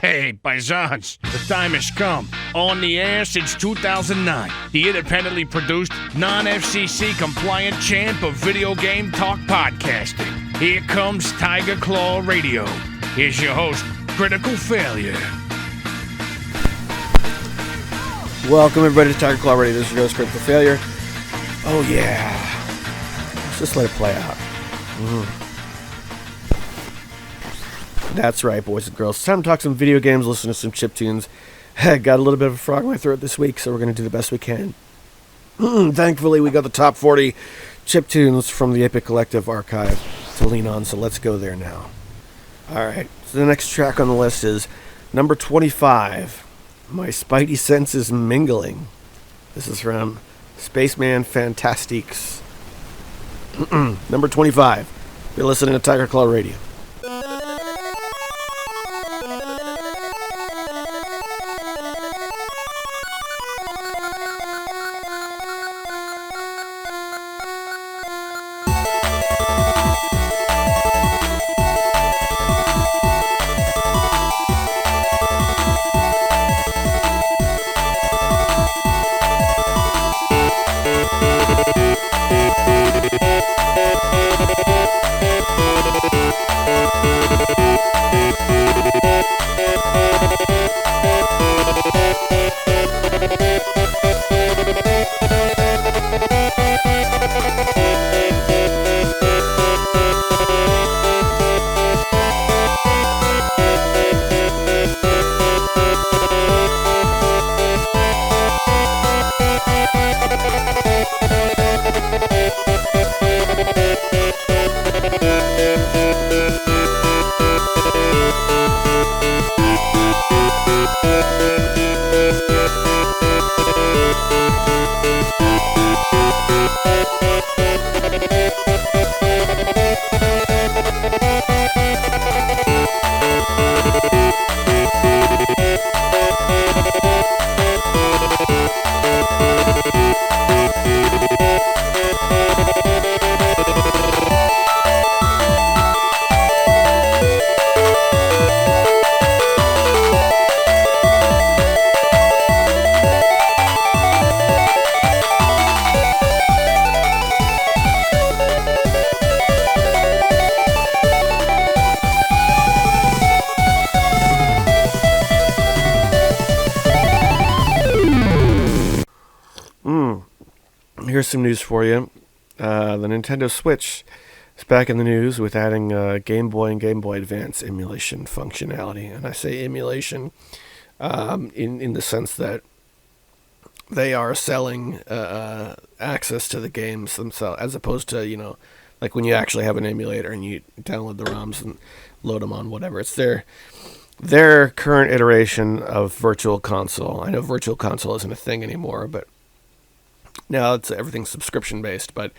Hey, paisans, the time has come. On the air since 2009, the independently produced, non-FCC compliant champ of video game talk podcasting. Here comes Tiger Claw Radio. Here's your host, Critical Failure. Welcome everybody to Tiger Claw Radio. This is your host, Critical Failure. Oh yeah. Let's just let it play out. That's right, boys and girls. It's time to talk some video games, listen to some chiptunes. Got a little bit of a frog in my throat this week, so we're going to do the best we can. Thankfully, we got the top 40 chiptunes from the Epic Collective archive to lean on, so let's go there now. Alright, so the next track on the list is number 25, My Spidey Senses Mingling. This is from Spaceman Fantastiques. Number 25. You're listening to Tiger Claw Radio. Here's some news for you. The Nintendo Switch is back in the news with adding Game Boy and Game Boy Advance emulation functionality. And I say emulation in the sense that they are selling access to the games themselves, as opposed to, like when you actually have an emulator and you download the ROMs and load them on whatever. It's their current iteration of Virtual Console. I know Virtual Console isn't a thing anymore, but now everything's subscription based. But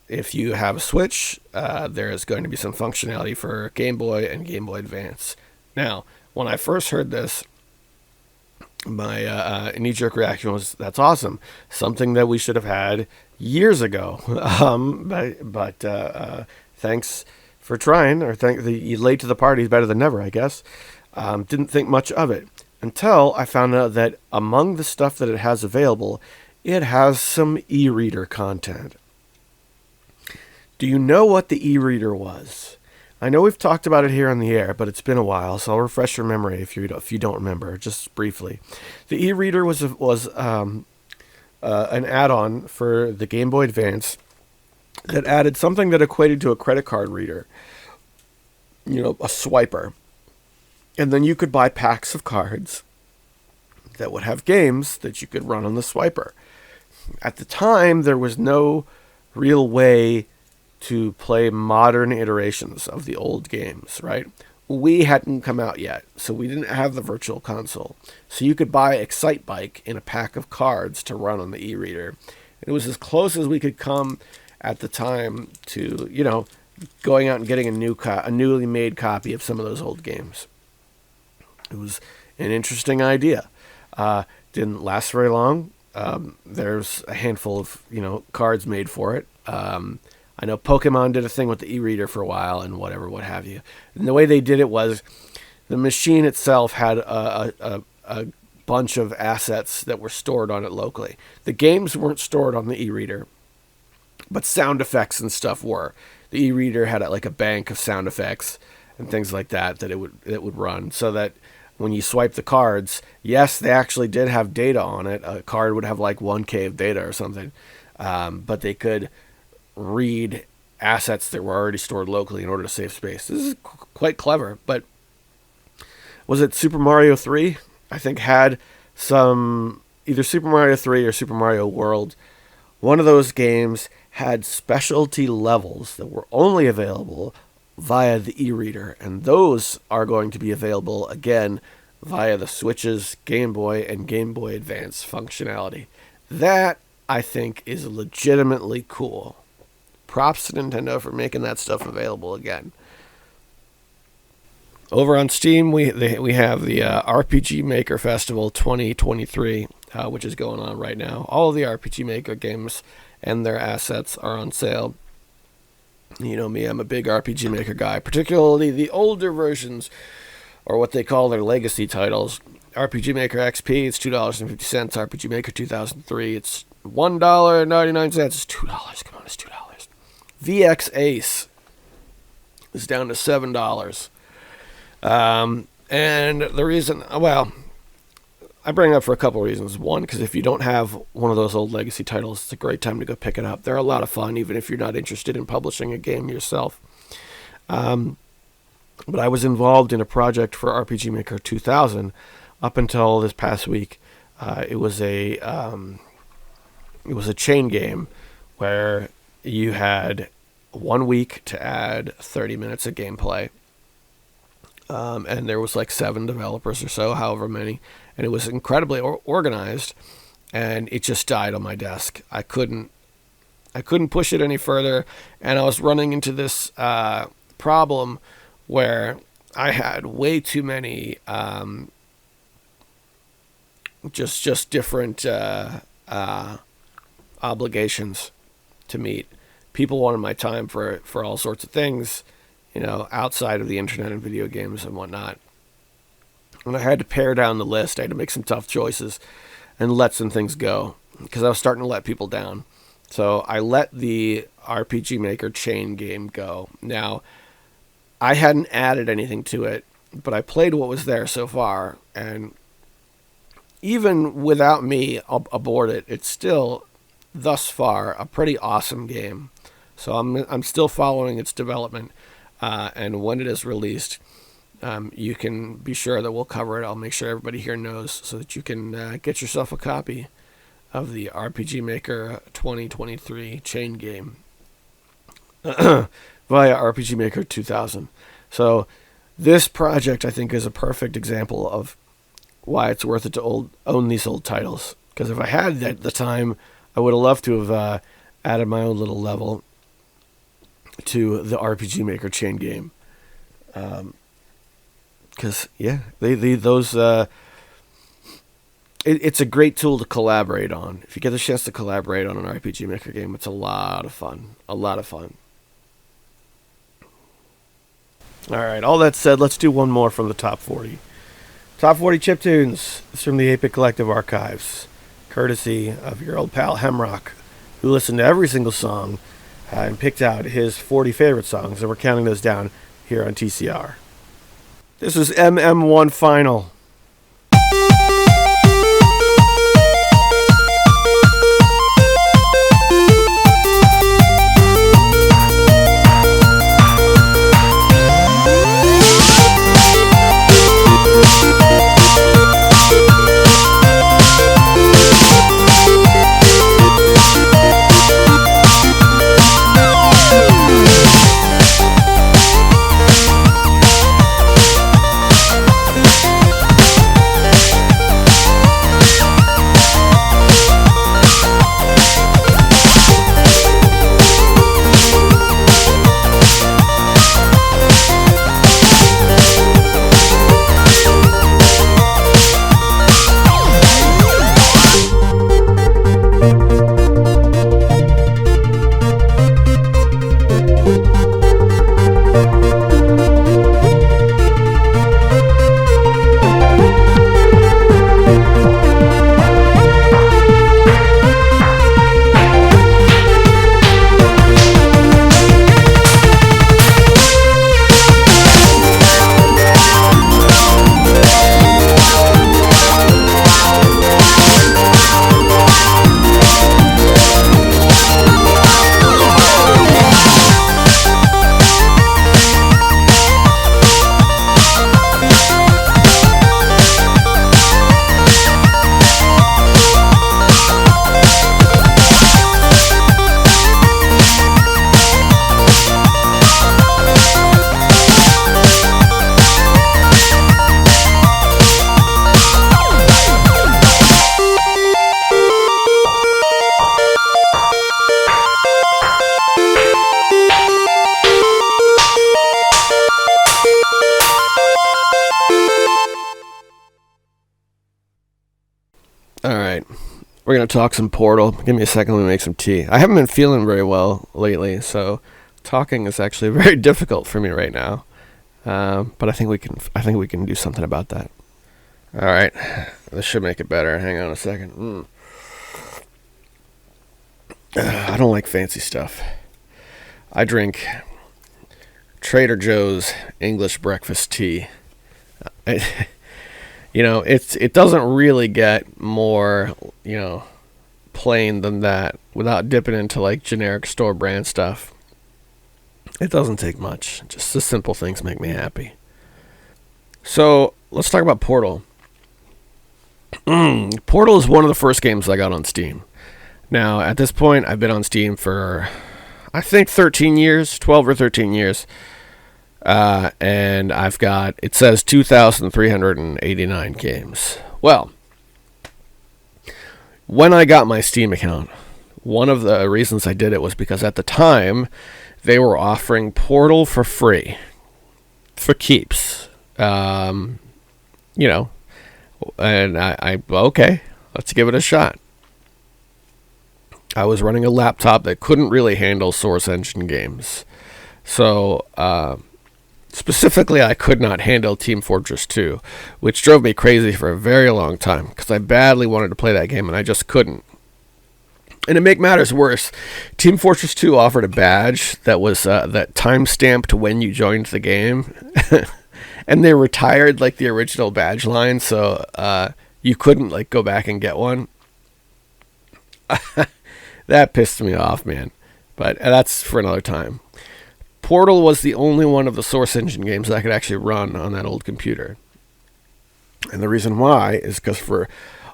if you have a Switch, there is going to be some functionality for Game Boy and Game Boy Advance. Now, when I first heard this, my knee-jerk reaction was, that's awesome. Something that we should have had years ago. But thanks for trying, or late to the party is better than never, I guess. Didn't think much of it until I found out that among the stuff that it has available, it has some e-reader content. Do you know what the e-reader was? I know we've talked about it here on the air, but it's been a while, so I'll refresh your memory if you don't remember, just briefly. The e-reader was an add-on for the Game Boy Advance that added something that equated to a credit card reader, a swiper. And then you could buy packs of cards that would have games that you could run on the swiper. At the time, there was no real way to play modern iterations of the old games, right? We hadn't come out yet, so we didn't have the Virtual Console. So you could buy Excite Bike in a pack of cards to run on the e-reader. It was as close as we could come at the time to, going out and getting a newly made copy of some of those old games. It was an interesting idea. Didn't last very long. There's a handful of, cards made for it. I know Pokemon did a thing with the e-reader for a while and what have you. And the way they did it was The machine itself had a bunch of assets that were stored on it locally. The games weren't stored on the e-reader, but sound effects and stuff were. The e-reader had like a bank of sound effects and things like that it would run, so that when you swipe the cards, yes, they actually did have data on it. A card would have like 1K of data or something, but they could read assets that were already stored locally in order to save space. This is quite clever. But was it Super Mario 3? I think had some, either Super Mario 3 or Super Mario World. One of those games had specialty levels that were only available via the e-reader, and those are going to be available again via the Switch's Game Boy and Game Boy Advance functionality. That, I think, is legitimately cool. Props to Nintendo for making that stuff available again. Over on Steam, we have the RPG Maker Festival 2023, which is going on right now. All of the RPG Maker games and their assets are on sale. You know me, I'm a big RPG Maker guy, particularly the older versions, or what they call their legacy titles. RPG Maker XP, it's $2.50. RPG Maker 2003, it's $1.99. It's $2. Come on, it's $2. VX Ace is down to $7. And the reason, well, I bring it up for a couple of reasons. One, because if you don't have one of those old legacy titles, it's a great time to go pick it up. They're a lot of fun, even if you're not interested in publishing a game yourself. But I was involved in a project for RPG Maker 2000 up until this past week. It was a chain game where you had 1 week to add 30 minutes of gameplay. And there was like 7 developers or so, however many. And it was incredibly organized. And it just died on my desk. I couldn't push it any further. And I was running into this problem where I had way too many just different obligations to meet. People wanted my time for all sorts of things, you know, outside of the internet and video games and whatnot. And I had to pare down the list. I had to make some tough choices and let some things go because I was starting to let people down. So I let the RPG Maker chain game go. Now, I hadn't added anything to it, but I played what was there so far, and even without me aboard it, it's still, thus far, a pretty awesome game. So I'm still following its development, and when it is released, you can be sure that we'll cover it. I'll make sure everybody here knows so that you can get yourself a copy of the RPG Maker 2023 chain game via RPG Maker 2000. So this project, I think, is a perfect example of why it's worth it to own these old titles. Because if I had at the time, I would have loved to have added my own little level to the RPG Maker chain game. Because, yeah, it's a great tool to collaborate on. If you get the chance to collaborate on an RPG Maker game, it's a lot of fun. A lot of fun. All right, all that said, let's do one more from the top 40. Top 40 chiptunes. It's from the 8-Bit Collective archives, courtesy of your old pal Hemrock, who listened to every single song and picked out his 40 favorite songs, and we're counting those down here on TCR. This is MM1 Final. right. We're going to talk some Portal. Give me a second, let me make some tea. I haven't been feeling very well lately, so talking is actually very difficult for me right now. But I think we can do something about that. All right. This should make it better. Hang on a second. I don't like fancy stuff. I drink Trader Joe's English breakfast tea. It doesn't really get more, plain than that without dipping into like generic store brand stuff. It doesn't take much. Just the simple things make me happy. So let's talk about Portal. Portal is one of the first games I got on Steam. Now, at this point, I've been on Steam for, I think, 13 years, 12 or 13 years. And I've got, it says 2,389 games. Well, when I got my Steam account, one of the reasons I did it was because at the time, they were offering Portal for free. For keeps. And okay, let's give it a shot. I was running a laptop that couldn't really handle Source Engine games. So, specifically, I could not handle Team Fortress 2, which drove me crazy for a very long time, because I badly wanted to play that game, and I just couldn't. And to make matters worse, Team Fortress 2 offered a badge that was that time-stamped when you joined the game, and they retired like the original badge line, so you couldn't like go back and get one. That pissed me off, man. But that's for another time. Portal was the only one of the Source Engine games that I could actually run on that old computer. And the reason why is because for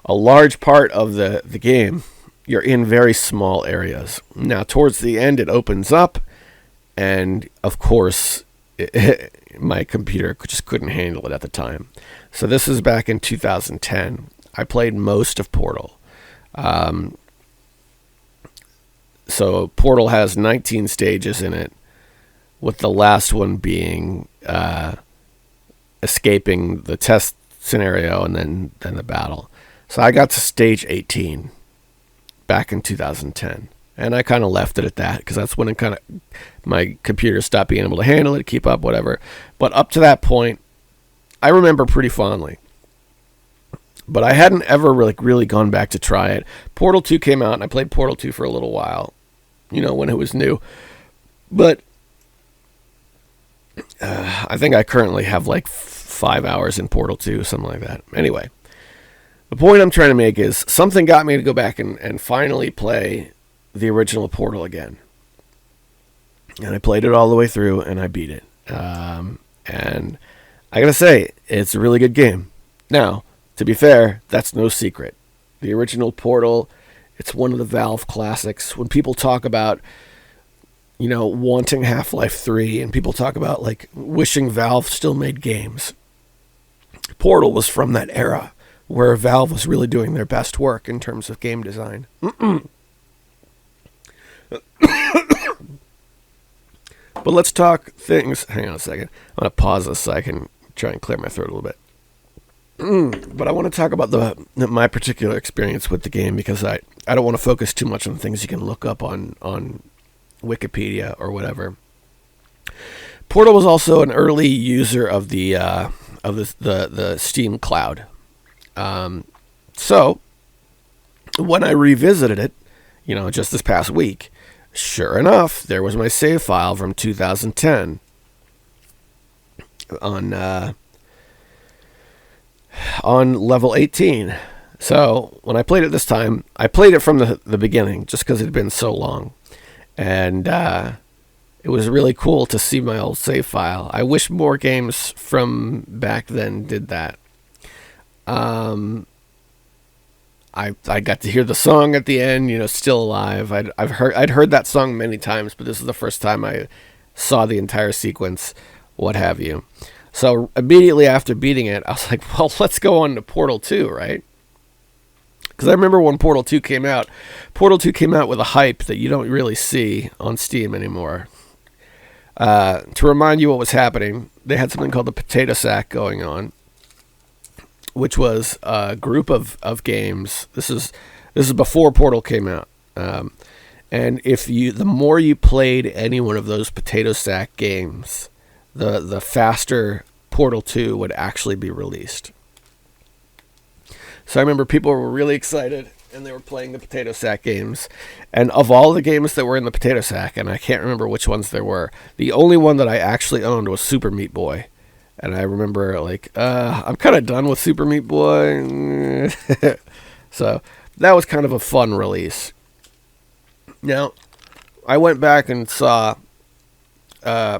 a large part of the game, you're in very small areas. Now, towards the end, it opens up, and of course, my computer just couldn't handle it at the time. So this is back in 2010. I played most of Portal. So Portal has 19 stages in it, with the last one being escaping the test scenario and then the battle. So I got to stage 18 back in 2010. And I kind of left it at that because that's when my computer stopped being able to handle it, keep up, whatever. But up to that point, I remember pretty fondly. But I hadn't ever really gone back to try it. Portal 2 came out, and I played Portal 2 for a little while, when it was new. But I think I currently have like 5 hours in Portal 2, something like that. Anyway, the point I'm trying to make is something got me to go back and finally play the original Portal again. And I played it all the way through, and I beat it. And I gotta say, it's a really good game. Now, to be fair, that's no secret. The original Portal, it's one of the Valve classics. When people talk about, wanting Half-Life 3, and people talk about, like, wishing Valve still made games, Portal was from that era, where Valve was really doing their best work in terms of game design. But let's talk things. Hang on a second. I'm going to pause this so I can try and clear my throat a little bit. But I want to talk about my particular experience with the game, because I don't want to focus too much on things you can look up on Wikipedia or whatever. Portal was also an early user of the Steam Cloud. So when I revisited it, just this past week, sure enough, there was my save file from 2010 on level 18. So when I played it this time, I played it from the beginning just because it had been so long. And it was really cool to see my old save file. I wish more games from back then did that. I got to hear the song at the end, Still Alive. I'd heard that song many times, but this is the first time I saw the entire sequence, what have you. So immediately after beating it, I was like, well, let's go on to Portal 2, right? Because I remember when Portal 2 came out with a hype that you don't really see on Steam anymore. To remind you what was happening, they had something called the Potato Sack going on, which was a group of games. This is before Portal came out. And the more you played any one of those potato sack games, the faster Portal 2 would actually be released. So I remember people were really excited, and they were playing the potato sack games. And of all the games that were in the potato sack, and I can't remember which ones there were, the only one that I actually owned was Super Meat Boy. And I remember, like, I'm kind of done with Super Meat Boy. So that was kind of a fun release. Now, I went back and saw... I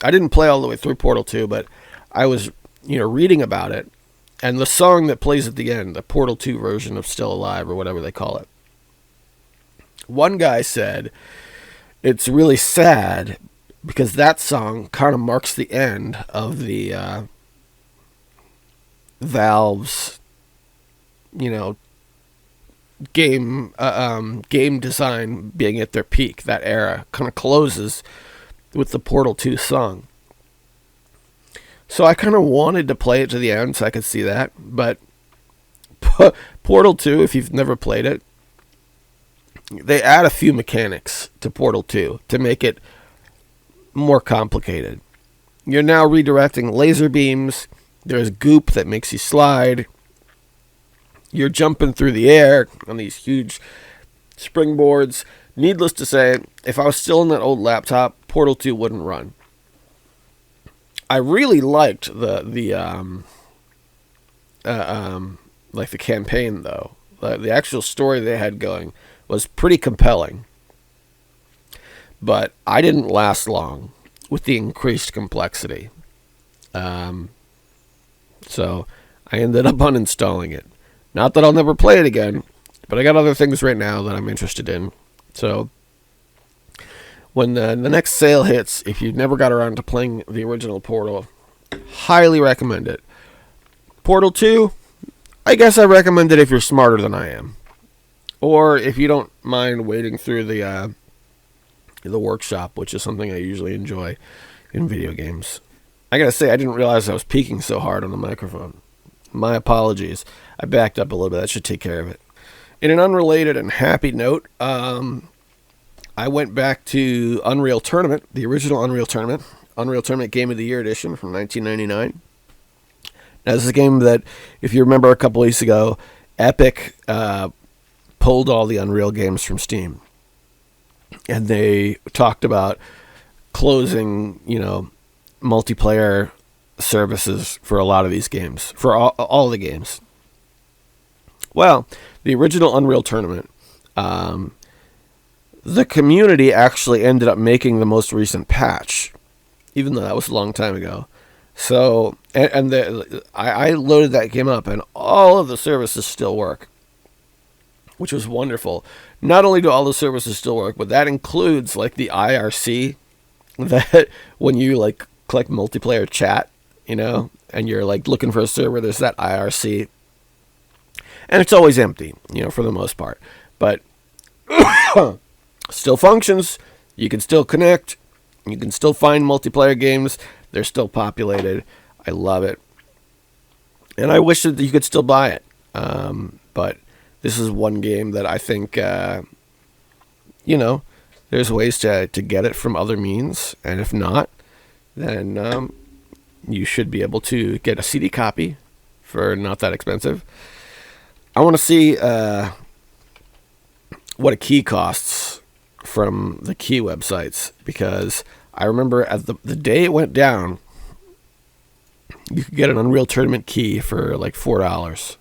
didn't play all the way through Portal 2, but I was, reading about it. And the song that plays at the end, the Portal 2 version of Still Alive, or whatever they call it. One guy said, it's really sad because that song kind of marks the end of the Valve's, game design being at their peak. That era kind of closes with the Portal 2 song. So I kind of wanted to play it to the end so I could see that. But Portal 2, if you've never played it, they add a few mechanics to Portal 2 to make it more complicated. You're now redirecting laser beams. There's goop that makes you slide. You're jumping through the air on these huge springboards. Needless to say, if I was still on that old laptop, Portal 2 wouldn't run. I really liked the campaign though. The actual story they had going was pretty compelling. But I didn't last long with the increased complexity. So I ended up uninstalling it. Not that I'll never play it again, but I got other things right now that I'm interested in. So when the next sale hits, if you've never got around to playing the original Portal, highly recommend it. Portal 2, I guess I recommend it if you're smarter than I am. Or if you don't mind wading through the workshop, which is something I usually enjoy in video games. I gotta say, I didn't realize I was peaking so hard on the microphone. My apologies. I backed up a little bit. That should take care of it. In an unrelated and happy note, I went back to Unreal Tournament, the original Unreal Tournament Game of the Year edition from 1999. Now, this is a game that, if you remember a couple weeks ago, Epic pulled all the Unreal games from Steam. And they talked about closing, multiplayer services for a lot of these games, for all the games. Well, the original Unreal Tournament, the community actually ended up making the most recent patch, even though that was a long time ago. So, I loaded that game up, and all of the services still work, which was wonderful. Not only do all the services still work, but that includes like the IRC, that when you like click multiplayer chat, and you're like looking for a server, there's that IRC. And it's always empty, for the most part. But still functions. You can still connect. You can still find multiplayer games. They're still populated. I love it. And I wish that you could still buy it. But this is one game that I think, there's ways to get it from other means. And if not, then you should be able to get a CD copy for not that expensive. I want to see what a key costs from the key websites, because I remember at the day it went down, you could get an Unreal Tournament key for like $4.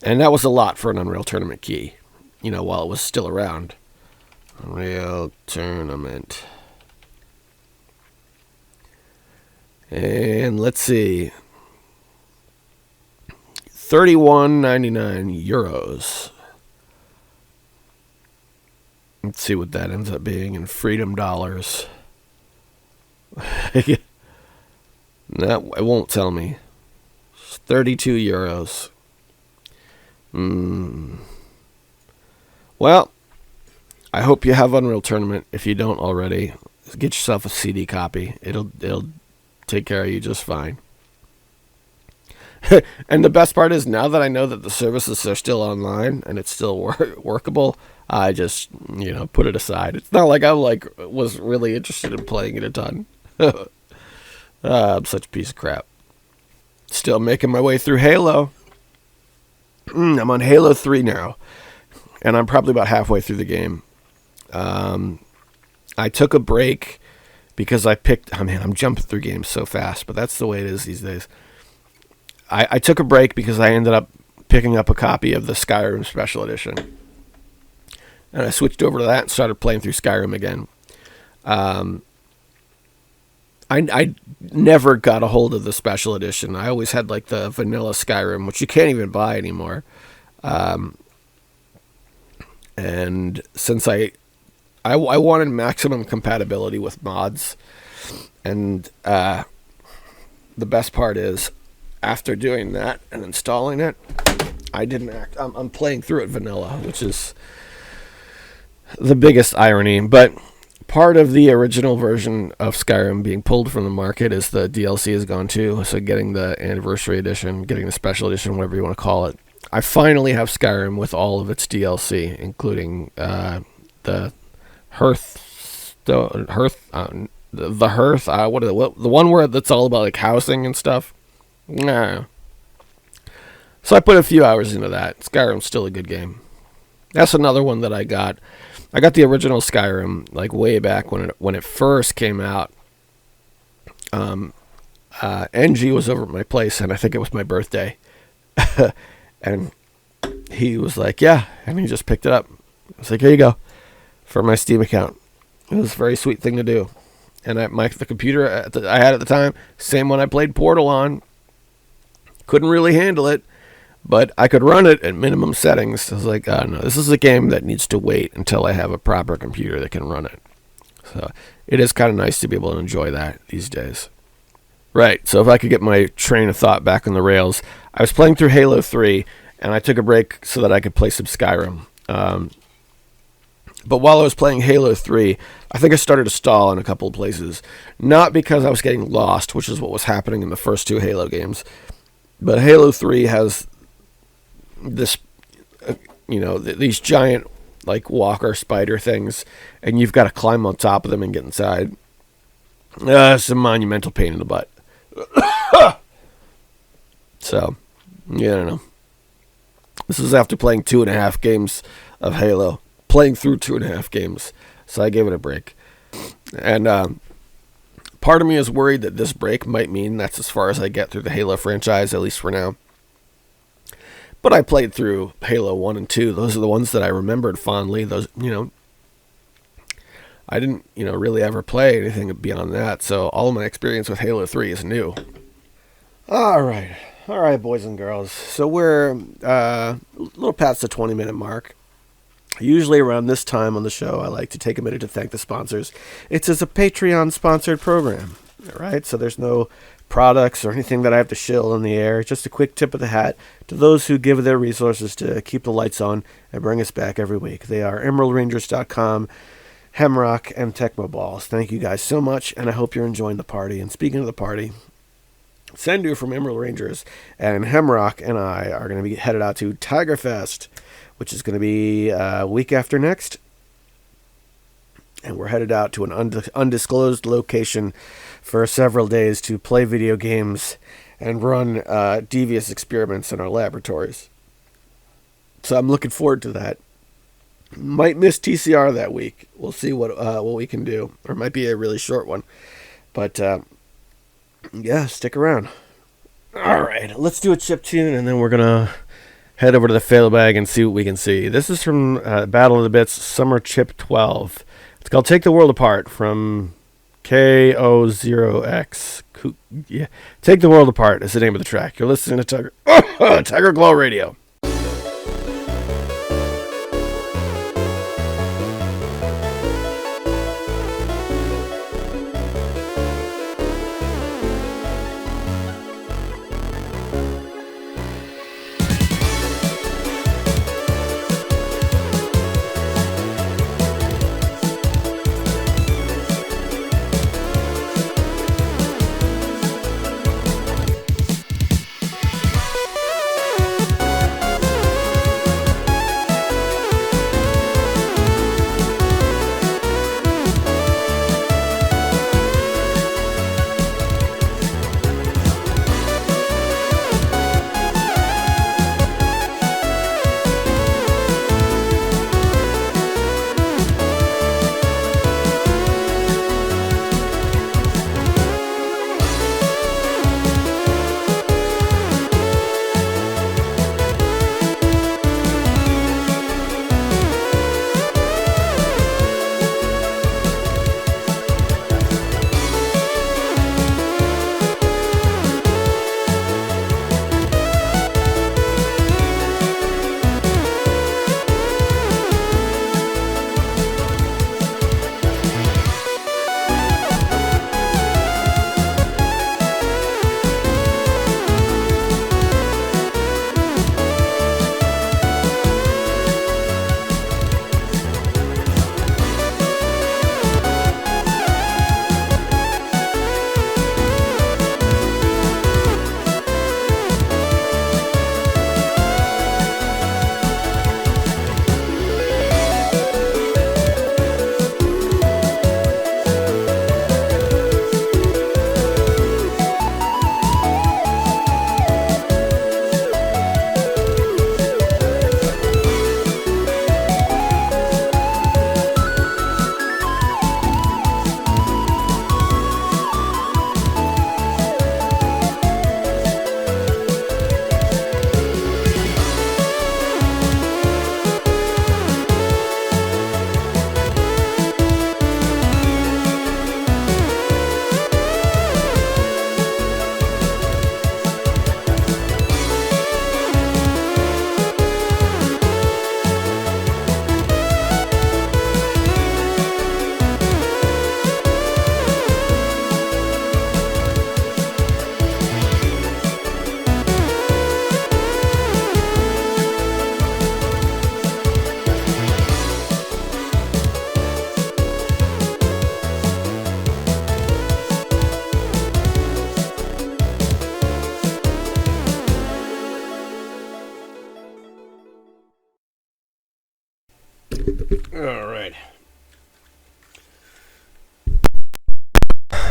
And that was a lot for an Unreal Tournament key, while it was still around. Unreal Tournament. And let's see. €31.99. Let's see what that ends up being in freedom dollars. No, it won't tell me. It's 32 euros. Well, I hope you have Unreal Tournament. If you don't already, get yourself a CD copy. It'll take care of you just fine. And the best part is, now that I know that the services are still online and it's still workable, I just, put it aside. It's not like I was really interested in playing it a ton. I'm such a piece of crap. Still making my way through Halo. I'm on Halo 3 now, and I'm probably about halfway through the game. I took a break because I'm jumping through games so fast, but that's the way it is these days. I took a break because I ended up picking up a copy of the Skyrim Special Edition. And I switched over to that and started playing through Skyrim again. I never got a hold of the Special Edition. I always had like the vanilla Skyrim, which you can't even buy anymore. And since I wanted maximum compatibility with mods, and the best part is, after doing that and installing it, I'm playing through it vanilla, which is the biggest irony. But part of the original version of Skyrim being pulled from the market is the DLC has gone too. So getting the Anniversary Edition, getting the Special Edition, whatever you want to call it, I finally have Skyrim with all of its DLC, including the the one where that's all about like housing and stuff. Nah. So I put a few hours into that. Skyrim's still a good game. That's another one that I got. I got the original Skyrim like way back when it first came out. NG was over at my place, and I think it was my birthday. And he was like, yeah, and he just picked it up. I was like, here you go, for my Steam account. It was a very sweet thing to do. And the computer I had at the time, same one I played Portal on, couldn't really handle it, but I could run it at minimum settings. I was like, oh no, this is a game that needs to wait until I have a proper computer that can run it. So it is kind of nice to be able to enjoy that these days. Right, so if I could get my train of thought back on the rails, I was playing through Halo 3, and I took a break so that I could play some Skyrim. But while I was playing Halo 3, I think I started to stall in a couple of places. Not because I was getting lost, which is what was happening in the first two Halo games, but Halo 3 has this, these giant, like, walker spider things, and you've got to climb on top of them and get inside. It's a monumental pain in the butt. So, yeah, I don't know. This is after playing 2.5 games of Halo. Playing through 2.5 games. So I gave it a break. And part of me is worried that this break might mean that's as far as I get through the Halo franchise, at least for now. But I played through Halo 1 and 2. Those are the ones that I remembered fondly. Those, I didn't, really ever play anything beyond that. So all of my experience with Halo 3 is new. All right, boys and girls. So we're a little past the 20-minute mark. Usually around this time on the show, I like to take a minute to thank the sponsors. It's as a Patreon-sponsored program, right? So there's no products or anything that I have to shill in the air. Just a quick tip of the hat to those who give their resources to keep the lights on and bring us back every week. They are EmeraldRangers.com, Hemrock, and Tecmo Balls. Thank you guys so much, and I hope you're enjoying the party. And speaking of the party, Sendu from Emerald Rangers and Hemrock and I are going to be headed out to Tiger Fest, which is going to be week after next. And we're headed out to an undisclosed location for several days to play video games and run devious experiments in our laboratories. So I'm looking forward to that. Might miss TCR that week. We'll see what we can do. Or it might be a really short one. But yeah, stick around. All right, let's do a chip tune, and then we're going to head over to the fail bag and see what we can see. This is from Battle of the Bits Summer Chip 12. It's called Take the World Apart from KO0X. Yeah. Take the World Apart is the name of the track. You're listening to Tiger Glow Radio.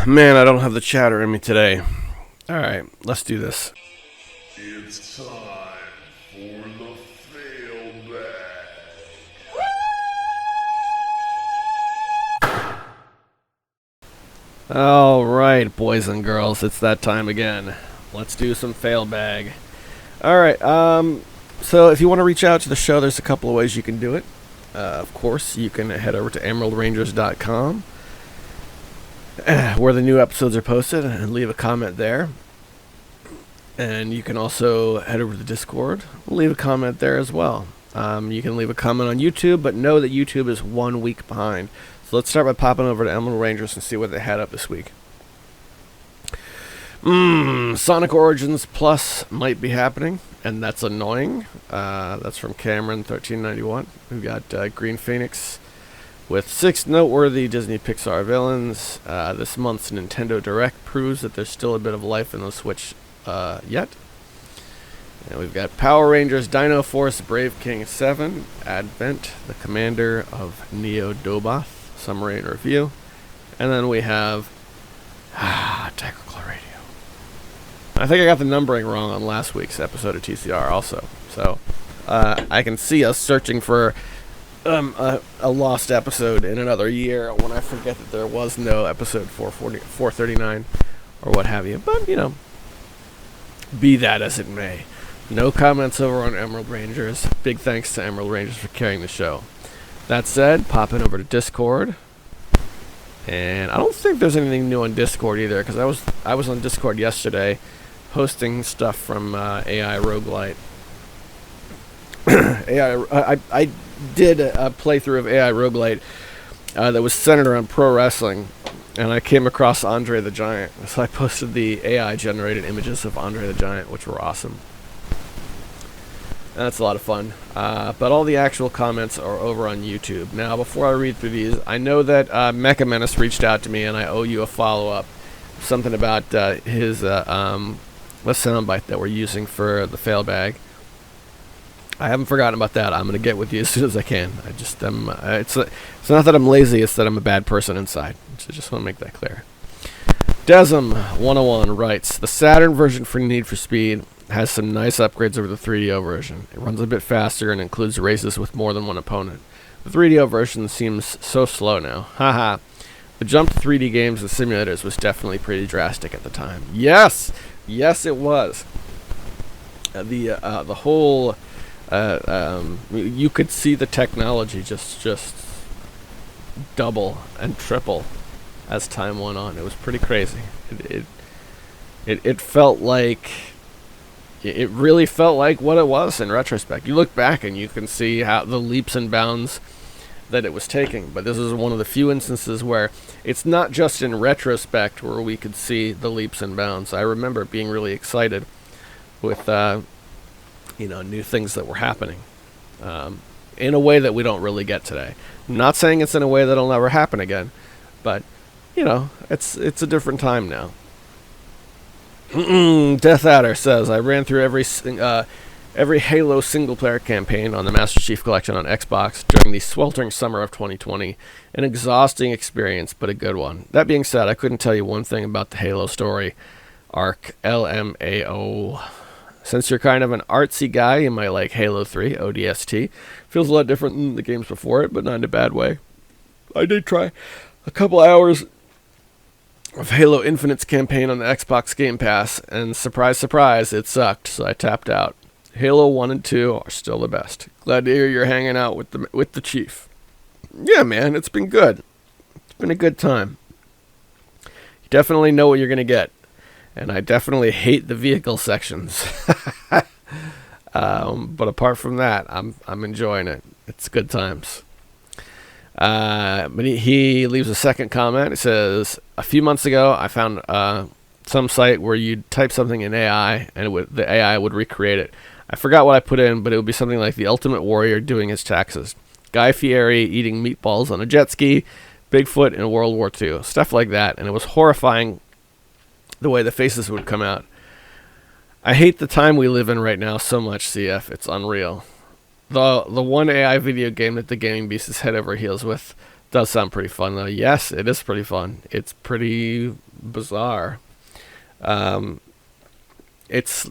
Man, I don't have the chatter in me today. Alright, let's do this. It's time for the fail bag. Alright, boys and girls, it's that time again. Let's do some fail bag. Alright, so if you want to reach out to the show, there's a couple of ways you can do it. Of course, you can head over to emeraldrangers.com, where the new episodes are posted, and leave a comment there. And you can also head over to the Discord, leave a comment there as well. You can leave a comment on YouTube, but know that YouTube is 1 week behind. So let's start by popping over to Emerald Rangers and see what they had up this week. Sonic Origins Plus might be happening, and that's annoying. That's from Cameron1391. We've got Green Phoenix with 6 noteworthy Disney Pixar villains. This month's Nintendo Direct proves that there's still a bit of life in the Switch yet. And we've got Power Rangers Dino Force Brave King 7, Advent, the Commander of Neo Doboth, summary and review. And then we have Technical Radio. I think I got the numbering wrong on last week's episode of TCR also. So I can see us searching for a lost episode in another year when I forget that there was no episode 439 or what have you. But, you know, be that as it may. No comments over on Emerald Rangers. Big thanks to Emerald Rangers for carrying the show. That said, popping over to Discord. And I don't think there's anything new on Discord either, because I was on Discord yesterday posting stuff from AI Roguelite. I did a playthrough of AI Roguelite that was centered around pro wrestling, and I came across Andre the Giant. So I posted the AI-generated images of Andre the Giant, which were awesome. And that's a lot of fun. But all the actual comments are over on YouTube. Now, before I read through these, I know that Mecha Menace reached out to me, and I owe you a follow-up. Something about his the soundbite that we're using for the fail bag. I haven't forgotten about that. I'm going to get with you as soon as I can. I just it's not that I'm lazy, it's that I'm a bad person inside. So I just want to make that clear. Desm101 writes, the Saturn version for Need for Speed has some nice upgrades over the 3DO version. It runs a bit faster and includes races with more than one opponent. The 3DO version seems so slow now. Haha. The jump to 3D games and simulators was definitely pretty drastic at the time. Yes! Yes, it was. The whole... you could see the technology just double and triple as time went on. It was pretty crazy. It felt like... It really felt like what it was in retrospect. You look back and you can see how the leaps and bounds that it was taking. But this is one of the few instances where it's not just in retrospect where we could see the leaps and bounds. I remember being really excited with new things that were happening in a way that we don't really get today. I'm not saying it's in a way that'll never happen again, but it's a different time now. Death Adder says, I ran through every Halo single-player campaign on the Master Chief Collection on Xbox during the sweltering summer of 2020. An exhausting experience, but a good one. That being said, I couldn't tell you one thing about the Halo story arc, LMAO. Since you're kind of an artsy guy, you might like Halo 3, ODST. Feels a lot different than the games before it, but not in a bad way. I did try a couple hours of Halo Infinite's campaign on the Xbox Game Pass, and surprise, surprise, it sucked, so I tapped out. Halo 1 and 2 are still the best. Glad to hear you're hanging out with the Chief. Yeah, man, it's been good. It's been a good time. You definitely know what you're going to get. And I definitely hate the vehicle sections. But apart from that, I'm enjoying it. It's good times. But he leaves a second comment. It says, a few months ago, I found some site where you'd type something in AI, and the AI would recreate it. I forgot what I put in, but it would be something like the Ultimate Warrior doing his taxes, Guy Fieri eating meatballs on a jet ski, Bigfoot in World War II, stuff like that. And it was horrifying the way the faces would come out. I hate the time we live in right now so much, CF. It's unreal. The one AI video game that the Gaming Beast is head over heels with does sound pretty fun, though. Yes, it is pretty fun. It's pretty bizarre. It's,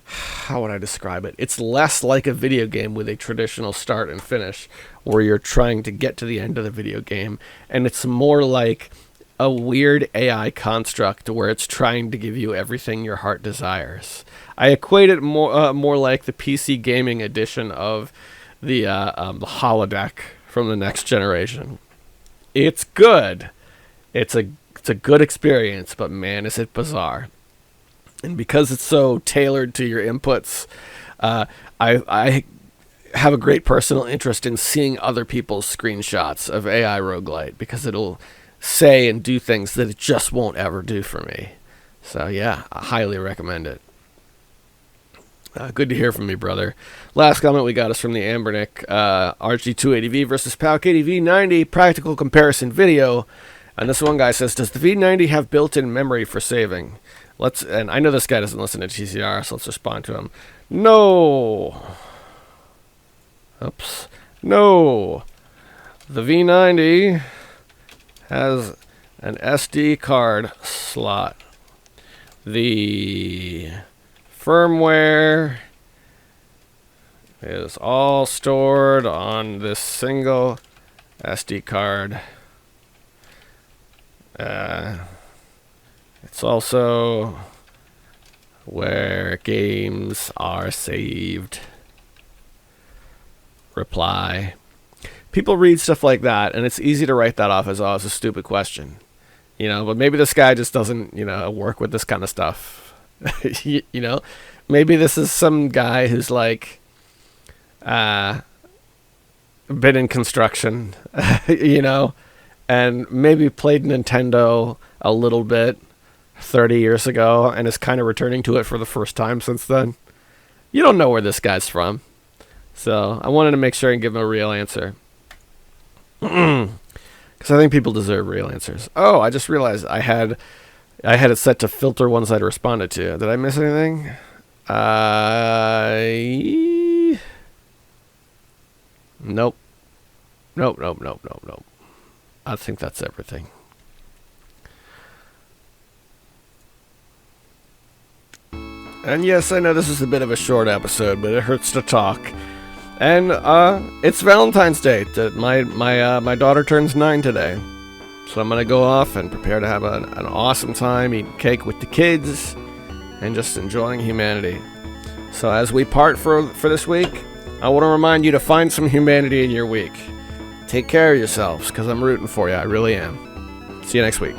how would I describe it? It's less like a video game with a traditional start and finish where you're trying to get to the end of the video game, and it's more like a weird AI construct where it's trying to give you everything your heart desires. I equate it more like the PC gaming edition of the holodeck from the next generation. It's good. It's a good experience, but man, is it bizarre. And because it's so tailored to your inputs, I have a great personal interest in seeing other people's screenshots of AI roguelite, because it'll say and do things that it just won't ever do for me. So yeah, I highly recommend it. Good to hear from you, brother. Last comment we got is from the Ambernick, RG280V versus PAL-KD V90 practical comparison video. And this one guy says, does the V90 have built-in memory for saving? And I know this guy doesn't listen to TCR, so let's respond to him. No. Oops. No. The V90 has an SD card slot. The firmware is all stored on this single SD card. It's also where games are saved. Reply. People read stuff like that, and it's easy to write that off as, oh, it's a stupid question. But maybe this guy just doesn't, work with this kind of stuff. Maybe this is some guy who's like, been in construction, and maybe played Nintendo a little bit 30 years ago and is kind of returning to it for the first time since then. You don't know where this guy's from. So I wanted to make sure and give him a real answer. Because I think people deserve real answers. Oh, I just realized I had it set to filter ones I'd responded to. Did I miss anything? Nope. Nope. I think that's everything. And yes, I know this is a bit of a short episode, but it hurts to talk. And it's Valentine's Day. My daughter turns 9 today, so I'm gonna go off and prepare to have an awesome time, eating cake with the kids, and just enjoying humanity. So as we part for this week, I want to remind you to find some humanity in your week. Take care of yourselves, because I'm rooting for you. I really am. See you next week.